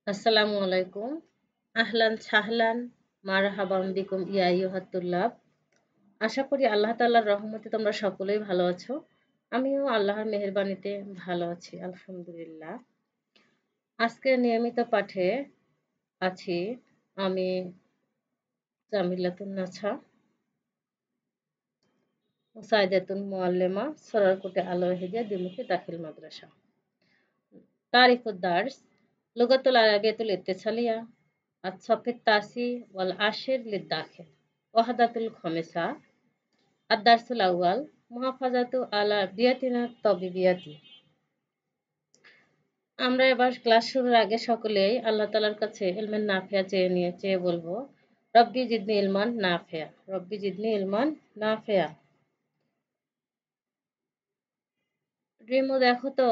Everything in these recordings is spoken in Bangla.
আসসালামু আলাইকুম। আহলান সাহলান মারহাবাম বিকুম ইয়া আইয়ুহাত তুল্লাব। আশা করি আল্লাহ তাআলার রহমতে তোমরা সকলেই ভালো আছো। আমিও আল্লাহর মেহেরবানিতে ভালো আছি আলহামদুলিল্লাহ। আজকের নিয়মিত পাঠে আছি আমি জামিলাতুন নাছা, মুসাইদাতুন মুআল্লিমা, সরারকুটে আল ওয়াহিদিয়া দ্বিমুখী দাখিল মাদ্রাসা। তারিখুদ দার্স লুগাতুল আরাবিয়াতুল ইত্তিসালিয়া আস-সাফ তাসি ওয়াল আশির লিদ-দাখিল ওয়াহদাতুল খামিসা আদ-দারসুল আউয়াল মুহাফাজাতু আলা বিয়াতিনা তবিবিয়াতি। আমরা এবার ক্লাস শুরুর আগে সকলেই আল্লাহ তাআলার কাছে ইলমেন নাফিয়া চেয়ে বলবো, রব্বি জিদনি ইলমান নাফিয়া, রব্বি জিদনি ইলমান নাফিয়া। রিমু দেখো তো,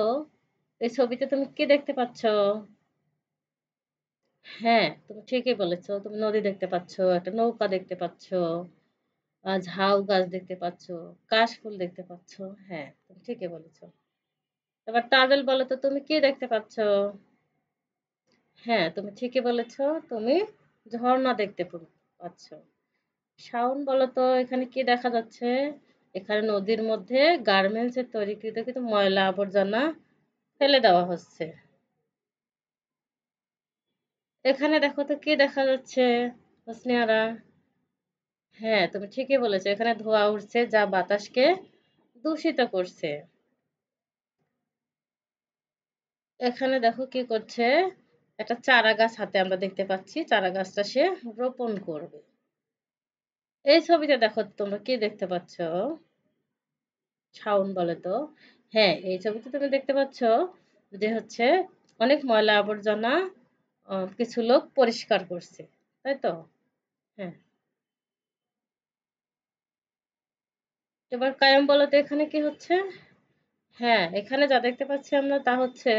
এই ছবিতে তুমি কি দেখতে পাচ্ছ? হ্যাঁ, তুমি ঠিকই বলেছো। তুমি নদী দেখতে পাচ্ছ, একটা নৌকা দেখতে পাচ্ছ, ঝাউ গাছ দেখতে পাচ্ছ, কাশফুল দেখতে পাচ্ছ। হ্যাঁ, তুমি ঠিকই বলেছো। এবার তাজেল বলো তো তুমি কি দেখতে পাচ্ছ? হ্যাঁ, তুমি ঠিকই বলেছো। তুমি ঝর্ণা দেখতে পাচ্ছ। শাওন বলো তো এখানে কি দেখা যাচ্ছে? এখানে নদীর মধ্যে গার্মেন্টসের তৈরিকৃত কিন্তু ময়লা আবর্জনা ফেলে দেওয়া হচ্ছে। এখানে দেখো তো কি দেখা যাচ্ছে হোসনে আরা? হ্যাঁ, তুমি ঠিকই বলেছো। এখানে ধোঁয়া উঠছে যা বাতাসকে দূষিত করছে। এখানে দেখো কি করছে? একটা চারা গাছ হাতে আমরা দেখতে পাচ্ছি। চারা গাছটা সে রোপণ করবে। এই ছবিতে দেখো তোমরা কি দেখতে পাচ্ছ? শাওন বলে তো। হ্যাঁ, এই ছবিতে তুমি দেখতে পাচ্ছ যে হচ্ছে অনেক ময়লা আবর্জনা কিছু লোক পরিষ্কার করছে। তাই তো? হ্যাঁ। এবার কায়াম বলো তো এখানে কি হচ্ছে? হ্যাঁ, এখানে যা দেখতে পাচ্ছি আমরা তা হচ্ছে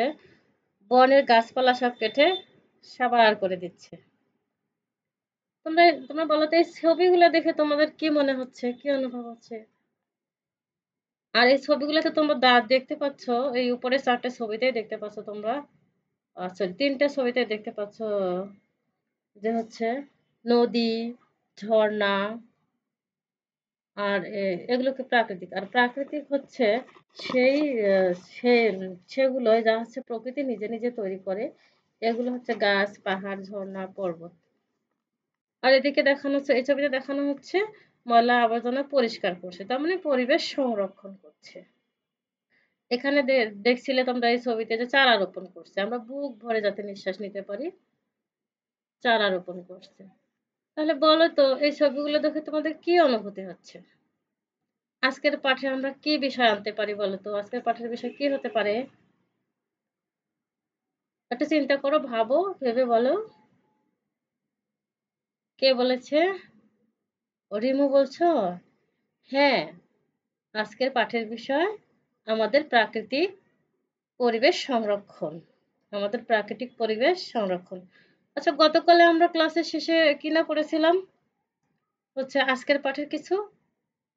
বনের গাছপালা সব কেটে সাবার করে দিচ্ছে। তোমরা বলো তো এই ছবিগুলো দেখে তোমাদের কি মনে হচ্ছে? কি অনুভব হচ্ছে? আর এই ছবিগুলোতে তোমরা দেখতে পাচ্ছ, এই উপরে ৪ টা ছবিতেই দেখতে পাচ্ছ তোমরা। আচ্ছা ৩ টা ছবিতে দেখতে পাচ্ছ যে হচ্ছে নদী, ঝর্ণা আর এগুলোকে প্রাকৃতিক। আর প্রাকৃতিক হচ্ছে সেই আ সে সেগুলোই যা হচ্ছে প্রকৃতি নিজে, নিজে তৈরি করে। এগুলো হচ্ছে গাছ, পাহাড়, ঝর্ণা, পর্বত। আর এদিকে দেখানো হচ্ছে এই ছবিতে দেখানো হচ্ছে ময়লা আবর্জনা পরিষ্কার করছে। তার মানে পরিবেশ সংরক্ষণ করছে। এখানে দেখছিলে তোমরা এই ছবিতে যে চারা রোপণ করছে। আমরা বুক ভরে যাতে নিঃশ্বাস নিতে পারি, চারা রোপণ করছে। তাহলে বলো তো এই ছবিগুলো দেখে তোমাদের কি অনুভূতি হচ্ছে? আজকের পাঠে আমরা কি বিষয় আনতে পারি বলো তো? আজকের পাঠের বিষয় কি হতে পারে? একটু চিন্তা করো, ভাবো, ভেবে বলো। কে বলেছে? রিমু বলছো? হ্যাঁ, আজকের পাঠের বিষয় আমাদের প্রাকৃতিক পরিবেশ সংরক্ষণ। আমাদের প্রাকৃতিক পরিবেশ সংরক্ষণ। আচ্ছা গতকালে আমরা ক্লাসের শেষে কি না পড়েছিলাম? হচ্ছে আজকের পাঠের কিছু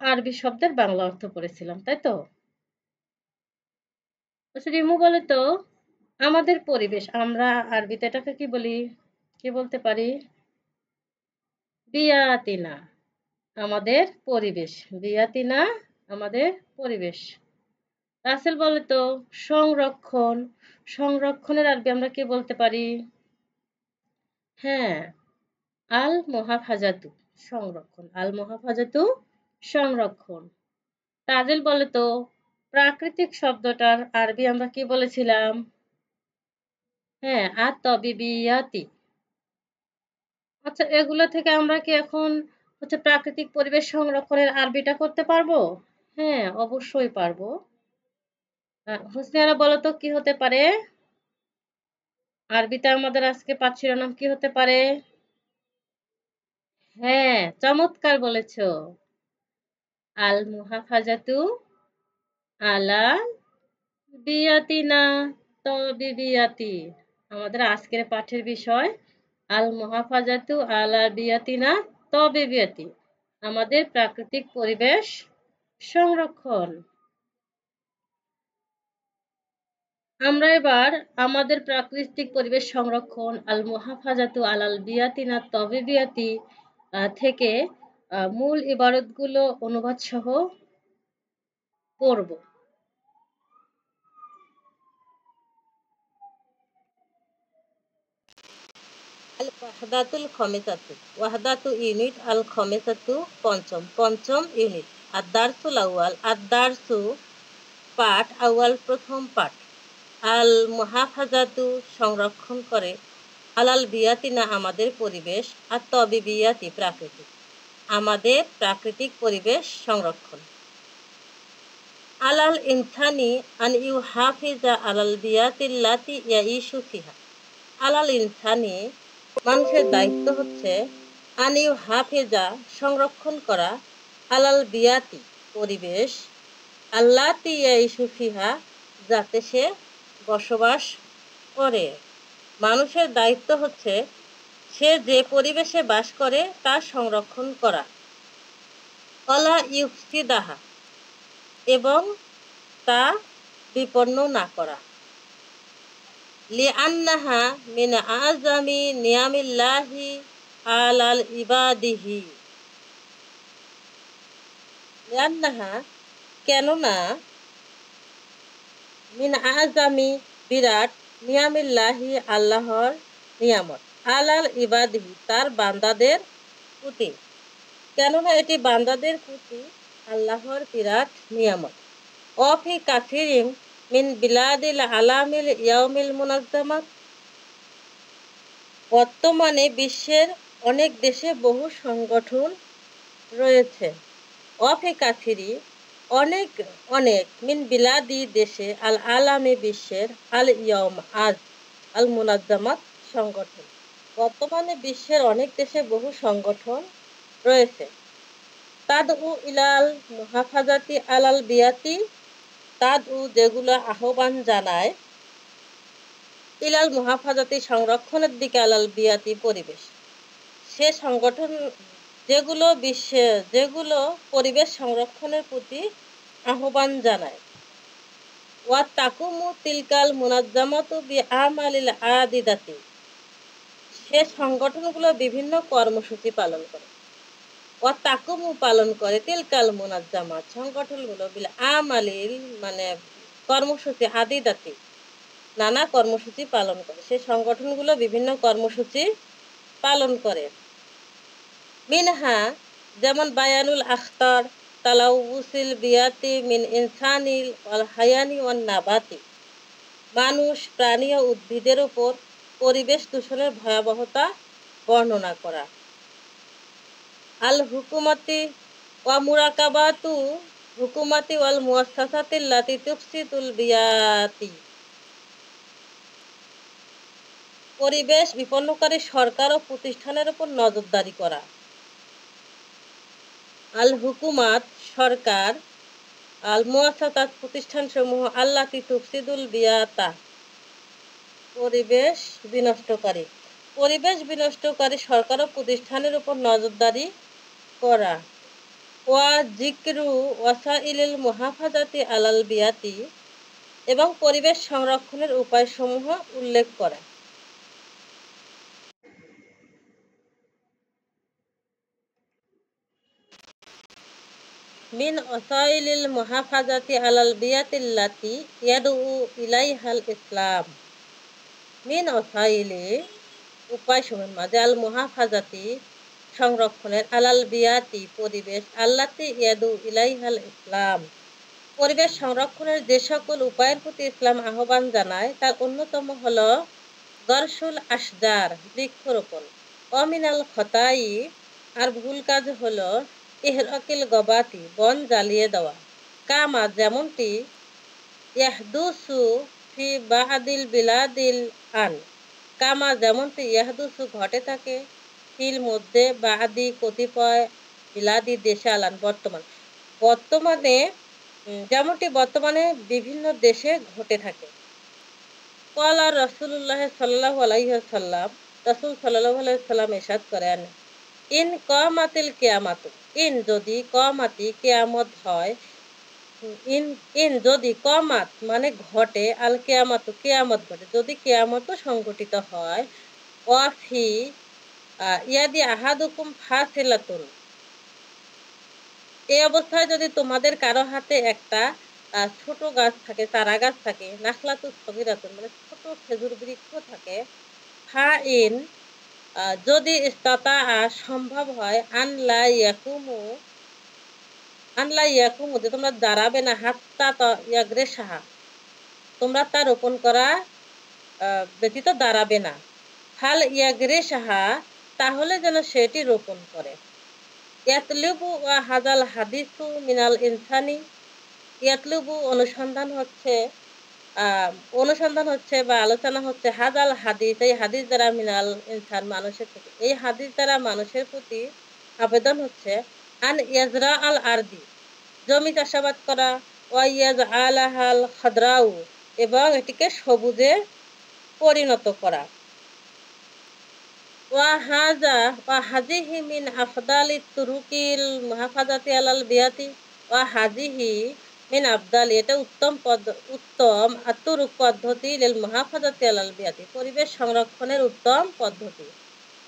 আরবি শব্দের বাংলা অর্থ পড়েছিলাম, তাই তো? আচ্ছা রিমু বলে তো আমাদের পরিবেশ আমরা আরবিতে এটাকে কি বলি? কি বলতে পারি? বিয়াতিনা আমাদের পরিবেশ। বিয়াতিনা আমাদের পরিবেশ। রাসেল বলে তো সংরক্ষণ। সংরক্ষণের আরবি আমরা কি বলতে পারি? হ্যাঁ, আল মুহাফাজাতু সংরক্ষণ। আল মুহাফাজাতু সংরক্ষণ। তাজেল বলে তো প্রাকৃতিক শব্দটার আরবি আমরা কি বলেছিলাম? হ্যাঁ, আত-তবিবিয়াতি। আচ্ছা এগুলো থেকে আমরা কি এখন হচ্ছে প্রাকৃতিক পরিবেশ সংরক্ষণের আরবিটা করতে পারবো? হ্যাঁ, অবশ্যই পারবো। হোসনিয়ারা বলো তো কি হতে পারে? আরবিতে আমাদের আজকে পাঠ শিরোনাম কি হতে পারে? হ্যাঁ, চমৎকার বলেছো। আল মুহাফাজাতু আলা বিয়াতিনা তবিবিয়াতি। আমাদের আজকের পাঠের বিষয় আল মুহাফাজাতু আলা বিয়াতিনা তবিবিয়াতি। আমাদের প্রাকৃতিক পরিবেশ সংরক্ষণ। আমরা এবার আমাদের প্রাকৃতিক পরিবেশ সংরক্ষণ আল মুহাফাজাতু আলাল বিয়াতিনা তবিবিয়াতি থেকে মূল ইবারতগুলো অনুবাদ সহ পড়ব। আল ওয়াহদাতুল খমেসাতু, ওয়াহদাতু ইউনিট, আল খমেসাতু পঞ্চম, পঞ্চম ইউনিট। আদ-দারসুল আউয়াল, আদ-দারসু পাঠ, আউয়াল প্রথম পাঠ। আল মুহাফাজাতু সংরক্ষণ করে, আলাল বিয়াতিনা আমাদের পরিবেশ, আর তবিবিয়াতি প্রাকৃতিক, আমাদের প্রাকৃতিক পরিবেশ সংরক্ষণ। আলাল ইনসানি আন ইউহাফিজা আলাল বিয়াতিল্লাতি ইয়াইশু ফিহা, আলাল ইনসানি মানুষের দায়িত্ব হচ্ছে আন ইউহাফিজা সংরক্ষণ করা, আলাল বিয়াতি পরিবেশ, আল্লাতি ইয়াইশু ফিহা যাতে সে বসবাস করে। মানুষের দায়িত্ব হচ্ছে সে যে পরিবেশে বাস করে তা সংরক্ষণ করা, অলা ইউফসিদাহা এবং তা বিপন্ন না করা। লিআন্নাহা মিন আযামি নিয়ামিল্লাহি আলাল ইবাদিহি, লিআন্নাহা কেননা, মিন আযামি বিরাট, নিয়ামিল্লাহি আল্লাহর নিয়ামত, আলাল ইবাদিহি তার বান্দাদের প্রতি, কেননা এটি বান্দাদের প্রতি আল্লাহর বিরাট নিয়ামত। অফি কাসিরিম মিন বিলাদিল আলামিল ইয়াউমিল মুনাজ্জামাত, বর্তমানে বিশ্বের অনেক দেশে বহু সংগঠন রয়েছে। অফি কাসিরি অনেক অনেক, মিন বিলাদি দেশে, আল আলামে বিশ্বের, আল ইয়ম আজ, আল মুনাজ্জামাত সংগঠন, বর্তমানে বিশ্বের অনেক দেশে বহু সংগঠন রয়েছে। তাদউ ইলাল মুহাফাজাতি আলাল বিয়াতি, তাদউ যেগুলো আহ্বান জানায়, ইলাল মুহাফাজাতি সংরক্ষণের দিকে, আলাল বিয়াতি পরিবেশ, সে সংগঠন যেগুলো পরিবেশ সংরক্ষণের প্রতি আহ্বান জানায়। ওয়া তাকুমু তিলকাল মুনাজ্জামাতু বিআমালিল আদিদাতি, সে সংগঠনগুলো বিভিন্ন কর্মসূচি পালন করে। ওয়া তাকুমু পালন করে, তিলকাল মুনাজ্জামাত সংগঠনগুলো, বিল আমালিল মানে কর্মসূচি, আদিদাতি নানা কর্মসূচি পালন করে, সে সংগঠনগুলো বিভিন্ন কর্মসূচি পালন করে। মিনহা যেমন বায়ানুল আখতার তালাউসিল বিয়াতি মিন ইনসানিল ওয়াল হায়ানি ওয়ান নাবাতি, মানুষ, প্রাণী ও উদ্ভিদের উপর পরিবেশ দূষণের ভয়াবহতা বর্ণনা করা। আল হুকুমাতি ওয়া মুরাকাবাতু হুকুমাতি ওয়াল মুআসসাসাতিল্লাতি তুফসিদুল বিয়াতি, পরিবেশ বিপন্নকারী সরকার ও প্রতিষ্ঠানের উপর নজরদারি করা। আল হুকুমাত সরকার, আল মুআসসাসাত প্রতিষ্ঠানসমূহ, আল্লাতি তুফসিদুল বিয়াতা পরিবেশ বিনষ্টকারী, পরিবেশ বিনষ্টকারী সরকার ও প্রতিষ্ঠানের উপর নজরদারি করা। ওয়া জিকরু ওয়াসাইলিল মুহাফাজাতি আলাল বিয়াতি, এবং পরিবেশ সংরক্ষণের উপায়সমূহ উল্লেখ করা। মিন ওয়াসাইলিল মুহাফাজাতি আলাল বিয়াতিল্লাতি ইয়াদউ ইলাইহাল ইসলাম, মিন ওয়াসাইলি উপায়সমূহের মাঝে, আল মুহাফাজাতি সংরক্ষণের, আলাল বিয়াতি পরিবেশ, আল্লাতি ইয়াদু ইলাইহাল ইসলাম পরিবেশ সংরক্ষণের যে সকল উপায়ের প্রতি ইসলাম আহ্বান জানায় তার অন্যতম হল গরসুল আশজার বৃক্ষরোপণ, অমিনাল খতাই আর ভুল কাজ হল ইহরাকিল গবাতি বন জ্বালিয়ে দেওয়া, কামা যেমনটি, ইয়াহদুসু ফি বাদিল বিলাদিল আন, কামা যেমনটি, ইয়াহদুসু ঘটে থাকে, ফিল মধ্যে, বাদি কতিপয়, বিলাদি দেশে, আলান বর্তমানে যেমনটি বর্তমানে বিভিন্ন দেশে ঘটে থাকে। ক্বালা রাসূলুল্লাহ সাল্লাল্লাহু আলাইহি ওয়াসাল্লাম, রাসূল সাল্লাল্লাহু আলাইহি ওয়াসাল্লাম ইরশাদ করেন, ইন কামাতিল কিয়ামাতু, ইন যদি কামাতি কিয়ামত হয়, ইন ইন যদি কমাত মানে ঘটে আল কেয়ামত কেয়ামত ঘটে যদি কেয়ামত সংঘটিত হয় ওয়াফি ইয়াদি আহাদুকুম ফাসিলাতুন এই অবস্থায় যদি তোমাদের কারো হাতে একটা ছোট গাছ থাকে চারা গাছ থাকে নাখলাতু সগিরাতুন মানে ছোট খেজুর বৃক্ষ থাকে ফা ইন যদি ইস্তাতা সম্ভব হয় আনলা ইয়াকুমু যে তোমরা দাঁড়াবে না হাত্তা ইয়াগরে সাহা তোমরা তা রোপণ করা ব্যতীত দাঁড়াবে না ফাল ইয়াগরে সাহা তাহলে যেন সেটি রোপণ করে ইয়াতলুবু ওয়া হাজাল হাদিসু মিনাল ইনসানি ইয়াতলুবু অনুসন্ধান হচ্ছে বা আলোচনা হচ্ছে হাজাল হাদিস এই হাদিস দ্বারা মিনাল ইনসান মানুষের থেকে এই হাদিস দ্বারা মানুষের প্রতি আবেদন হচ্ছে আন ইয়াজরা আল আরদি জমি চাষাবাদ করা ওয়াইয়াজ আলাহাল খাদরাউ এবং এটিকে সবুজে পরিণত করা ওয়াহাজিহি মিন আফদালি তুরুকিল মুহাফাজাতি আলাল বিয়াতি ওয়াহাজিহি মিন আফদালি এটা উত্তম আতুরুক পদ্ধতি লিল মুহাফাজাতি আলাল বিয়াতি পরিবেশ সংরক্ষণের উত্তম পদ্ধতি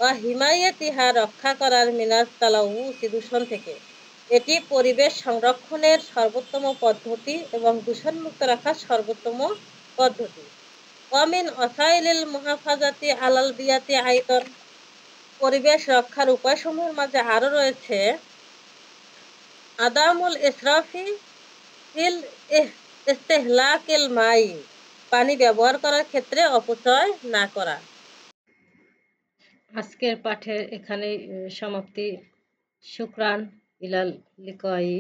ওয়া হিমায়াতিহা রক্ষা করার মিনাস তালাউসি দূষণ থেকে এটি পরিবেশ সংরক্ষণের সর্বোত্তম পদ্ধতি এবং দূষণমুক্ত রাখার সর্বোত্তম পদ্ধতি ওয়ামিন ওয়াসাইলিল মুহাফাজাতি আলাল বিয়াতি আইদান পরিবেশ রক্ষার উপায়সমূহের মাঝে আরও রয়েছে আদামুল ইসরাফি ফিল ইস্তেহলাকিল মাই পানি ব্যবহার করার ক্ষেত্রে অপচয় না করা। আজকের পাঠের এখানেই সমাপ্তি। শুকরান ইলাল লিকাই।